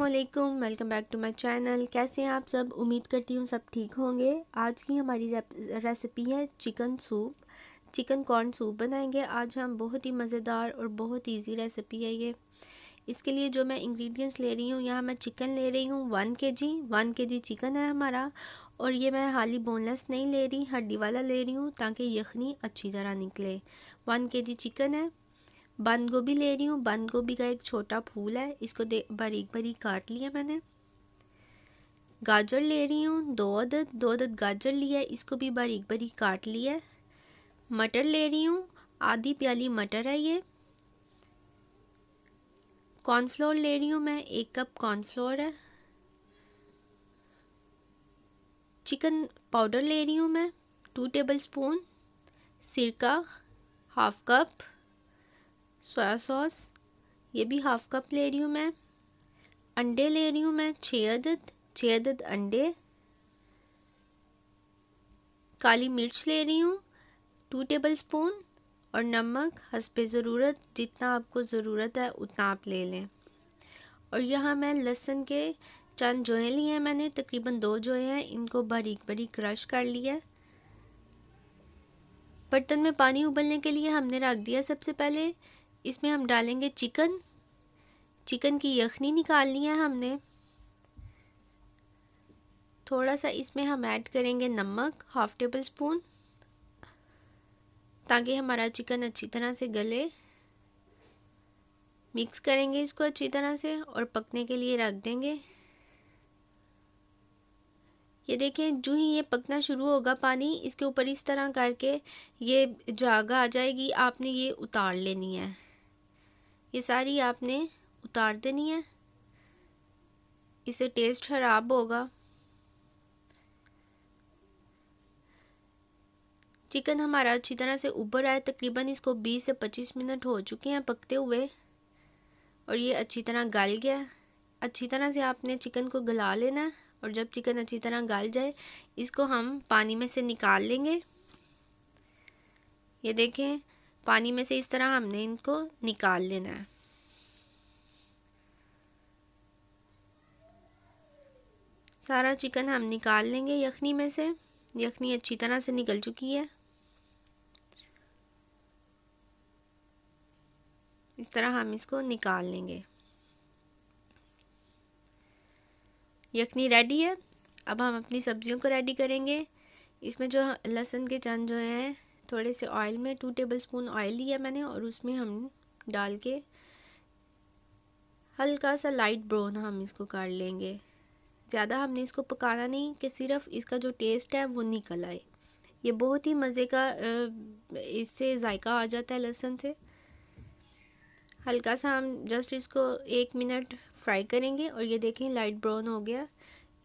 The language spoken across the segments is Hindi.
अस्सलामुअलैकुम, welcome back to my channel. कैसे हैं आप सब? उम्मीद करती हूँ सब ठीक होंगे। आज की हमारी रेसिपी है chicken soup. Chicken corn soup बनाएंगे आज हम। बहुत ही मज़ेदार और बहुत इजी रेसिपी है ये। इसके लिए जो मैं इंग्रेडिएंट्स ले रही हूँ, यहाँ मैं चिकन ले रही हूँ 1 kg चिकन है हमारा। और ये मैं हाली बोनलेस नहीं ले रही, हड्डी वाला ले रही हूँ ताकि यखनी अच्छी तरह निकले। 1 kg चिकन है। बंद गोभी ले रही हूँ। बंद गोभी का एक छोटा फूल है, इसको बारीक बारीक काट लिया मैंने। गाजर ले रही हूँ 2 अदद गाजर लिया है, इसको भी बारीक बारीक काट लिया है। मटर ले रही हूँ, आधी प्याली मटर है ये। कॉर्नफ्लोर ले रही हूँ मैं, 1 कप कॉर्नफ्लोर है। चिकन पाउडर ले रही हूँ मैं 2 टेबलस्पून। सिरका हाफ कप। सोया सॉस ये भी हाफ कप ले रही हूँ मैं। अंडे ले रही हूँ मैं 6 अदद अंडे। काली मिर्च ले रही हूँ 2 टेबलस्पून। और नमक हस्बे ज़रूरत, जितना आपको ज़रूरत है उतना आप ले लें। और यहाँ मैं लहसुन के चंद जोए लिए हैं मैंने, तकरीबन 2 जोए हैं, इनको बारीक बारीक क्रश कर लिया है। बर्तन में पानी उबलने के लिए हमने रख दिया। सबसे पहले इसमें हम डालेंगे चिकन की यखनी निकालनी है हमने। थोड़ा सा इसमें हम ऐड करेंगे नमक, हाफ टेबल स्पून, ताकि हमारा चिकन अच्छी तरह से गले। मिक्स करेंगे इसको अच्छी तरह से और पकने के लिए रख देंगे। ये देखें, जो ही ये पकना शुरू होगा पानी इसके ऊपर इस तरह करके ये जाग आ जाएगी, आपने ये उतार लेनी है। ये सारी आपने उतार देनी है, इससे टेस्ट खराब होगा। चिकन हमारा अच्छी तरह से उबर आए, तकरीबन इसको 20 से 25 मिनट हो चुके हैं पकते हुए और ये अच्छी तरह गल गया। अच्छी तरह से आपने चिकन को गला लेना है और जब चिकन अच्छी तरह गल जाए इसको हम पानी में से निकाल लेंगे। ये देखें, पानी में से इस तरह हमने इनको निकाल लेना है। सारा चिकन हम निकाल लेंगे यखनी में से। यखनी अच्छी तरह से निकल चुकी है। इस तरह हम इसको निकाल लेंगे। यखनी रेडी है। अब हम अपनी सब्जियों को रेडी करेंगे। इसमें जो लहसुन के चंद जो हैं, थोड़े से ऑयल में 2 टेबलस्पून ऑयल लिया मैंने और उसमें हम डाल के हल्का सा लाइट ब्राउन हम इसको कर लेंगे। ज़्यादा हमने इसको पकाना नहीं कि सिर्फ इसका जो टेस्ट है वो निकल आए। ये बहुत ही मज़े का इससे जायका आ जाता है लहसुन से। हल्का सा हम जस्ट इसको 1 मिनट फ्राई करेंगे और ये देखें लाइट ब्राउन हो गया।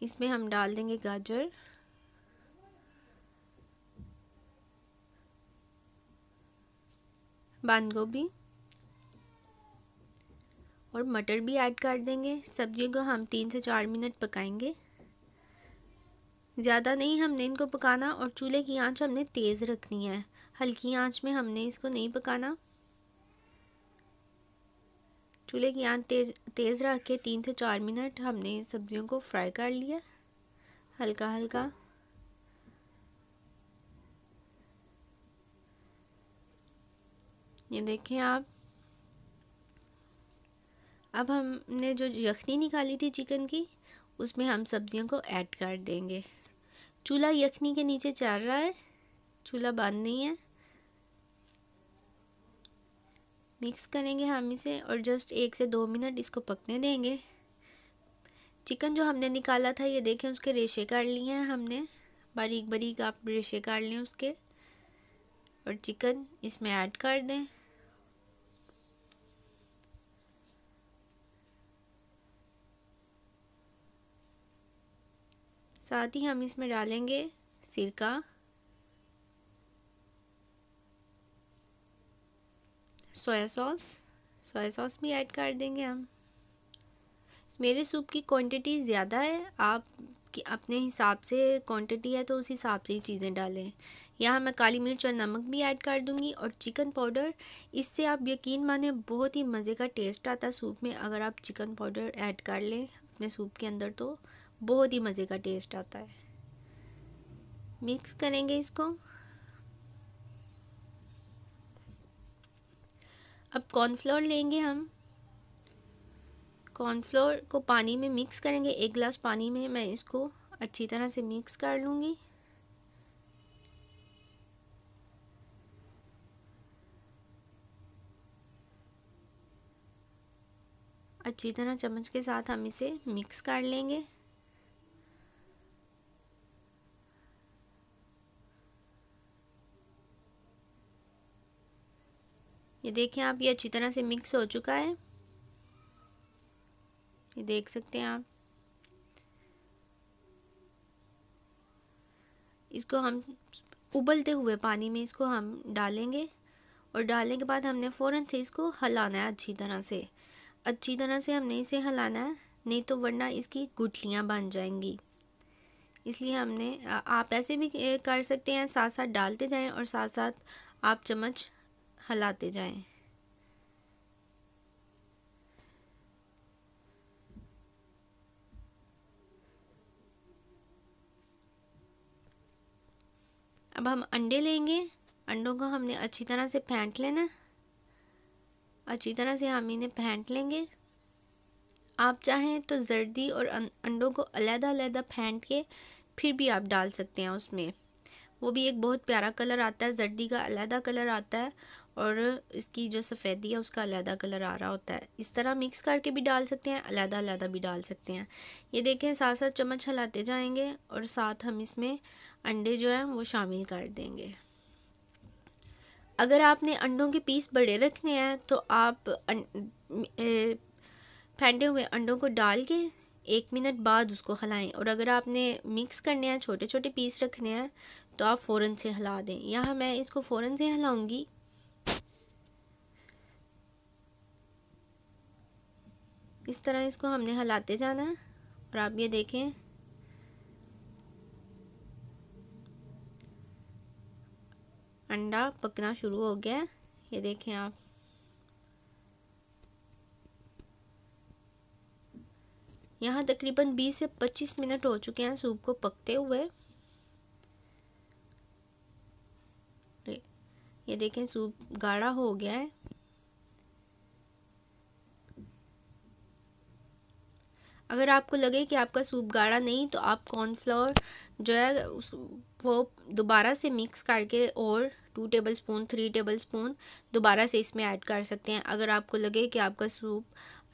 इसमें हम डाल देंगे गाजर, बंद गोभी और मटर भी ऐड कर देंगे। सब्जियों को हम 3 से 4 मिनट पकाएंगे, ज़्यादा नहीं हमने इनको पकाना। और चूल्हे की आंच हमने तेज़ रखनी है, हल्की आंच में हमने इसको नहीं पकाना। चूल्हे की आंच तेज़ रख के 3 से 4 मिनट हमने सब्जियों को फ्राई कर लिया हल्का हल्का। ये देखें आप। अब हमने जो यखनी निकाली थी चिकन की, उसमें हम सब्जियों को ऐड कर देंगे। चूल्हा यखनी के नीचे चल रहा है, चूल्हा बंद नहीं है। मिक्स करेंगे हम इसे और जस्ट 1 से 2 मिनट इसको पकने देंगे। चिकन जो हमने निकाला था, ये देखें उसके रेशे कर लिए हैं हमने, बारीक बारीक आप रेशे कर लें उसके और चिकन इसमें ऐड कर दें। साथ ही हम इसमें डालेंगे सिरका, सोया सॉस भी ऐड कर देंगे हम। मेरे सूप की क्वांटिटी ज़्यादा है, आप कि अपने हिसाब से क्वांटिटी है तो उस हिसाब से ही चीज़ें डालें। यहाँ मैं काली मिर्च और नमक भी ऐड कर दूँगी और चिकन पाउडर। इससे आप यकीन माने बहुत ही मज़े का टेस्ट आता है सूप में अगर आप चिकन पाउडर ऐड कर लें अपने सूप के अंदर तो बहुत ही मज़े का टेस्ट आता है। मिक्स करेंगे इसको। अब कॉर्नफ्लोर लेंगे हम। कॉर्नफ्लोर को पानी में मिक्स करेंगे। 1 गिलास पानी में मैं इसको अच्छी तरह से मिक्स कर लूँगी। अच्छी तरह चम्मच के साथ हम इसे मिक्स कर लेंगे। ये देखें आप, ये अच्छी तरह से मिक्स हो चुका है। ये देख सकते हैं आप। इसको हम उबलते हुए पानी में इसको हम डालेंगे और डालने के बाद हमने फ़ौरन से इसको हिलाना है अच्छी तरह से। अच्छी तरह से हमने इसे हिलाना है, नहीं तो वरना इसकी गुठलियाँ बन जाएंगी। इसलिए हमने आप ऐसे भी कर सकते हैं, साथ साथ डालते जाएं और साथ साथ आप चम्मच हिलाते जाएं। अब हम अंडे लेंगे। अंडों को हमने अच्छी तरह से फेंट लेना। अच्छी तरह से हम इन्हें फेंट लेंगे। आप चाहें तो जर्दी और अंडों को अलग-अलग फेंट के फिर भी आप डाल सकते हैं उसमें। वो भी एक बहुत प्यारा कलर आता है। जर्दी का अलग कलर आता है और इसकी जो सफ़ेदी है उसका अलग कलर आ रहा होता है। इस तरह मिक्स करके भी डाल सकते हैं, अलग भी डाल सकते हैं। ये देखें, साथ साथ चम्मच हिलाते जाएंगे और साथ हम इसमें अंडे जो हैं वो शामिल कर देंगे। अगर आपने अंडों के पीस बड़े रखने हैं तो आप फेंटे हुए अंडों को डाल के 1 मिनट बाद उसको हिलाएं, और अगर आपने मिक्स करने हैं, छोटे छोटे पीस रखने हैं, तो आप फ़ौरन से हिला दें। यहाँ मैं इसको फ़ौरन से हिलाऊंगी। इस तरह इसको हमने हिलाते जाना है। और आप ये देखें, अंडा पकना शुरू हो गया है। ये देखें आप। यहाँ तकरीबन 20 से 25 मिनट हो चुके हैं सूप को पकते हुए। ये देखें, सूप गाढ़ा हो गया है। अगर आपको लगे कि आपका सूप गाढ़ा नहीं, तो आप कॉर्नफ्लोर जो है वो दोबारा से मिक्स करके और 2 टेबलस्पून 3 टेबलस्पून दोबारा से इसमें ऐड कर सकते हैं। अगर आपको लगे कि आपका सूप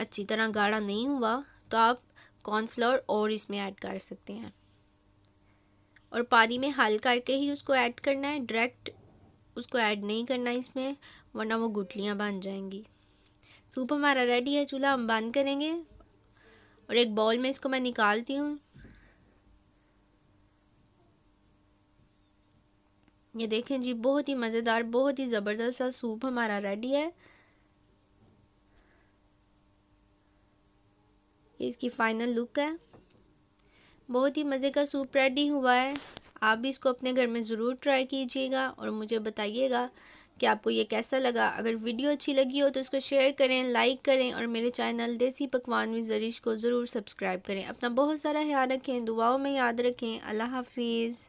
अच्छी तरह गाढ़ा नहीं हुआ, तो आप कॉर्नफ्लोर और इसमें ऐड कर सकते हैं। और पानी में हल करके ही उसको ऐड करना है, डायरेक्ट उसको ऐड नहीं करना इसमें, वरना वो गुठलियाँ बन जाएंगी। सूप हमारा रेडी है। चूल्हा हम बंद करेंगे और एक बाउल में इसको मैं निकालती हूँ। ये देखें जी, बहुत ही मज़ेदार, बहुत ही ज़बरदस्त सा सूप हमारा रेडी है। ये इसकी फाइनल लुक है। बहुत ही मज़े का सूप रेडी हुआ है। आप भी इसको अपने घर में ज़रूर ट्राई कीजिएगा और मुझे बताइएगा कि आपको ये कैसा लगा। अगर वीडियो अच्छी लगी हो तो इसको शेयर करें, लाइक करें और मेरे चैनल देसी पकवान विद ज़रीश को ज़रूर सब्सक्राइब करें। अपना बहुत सारा ख्याल रखें, दुआओं में याद रखें। अल्लाह हाफिज़।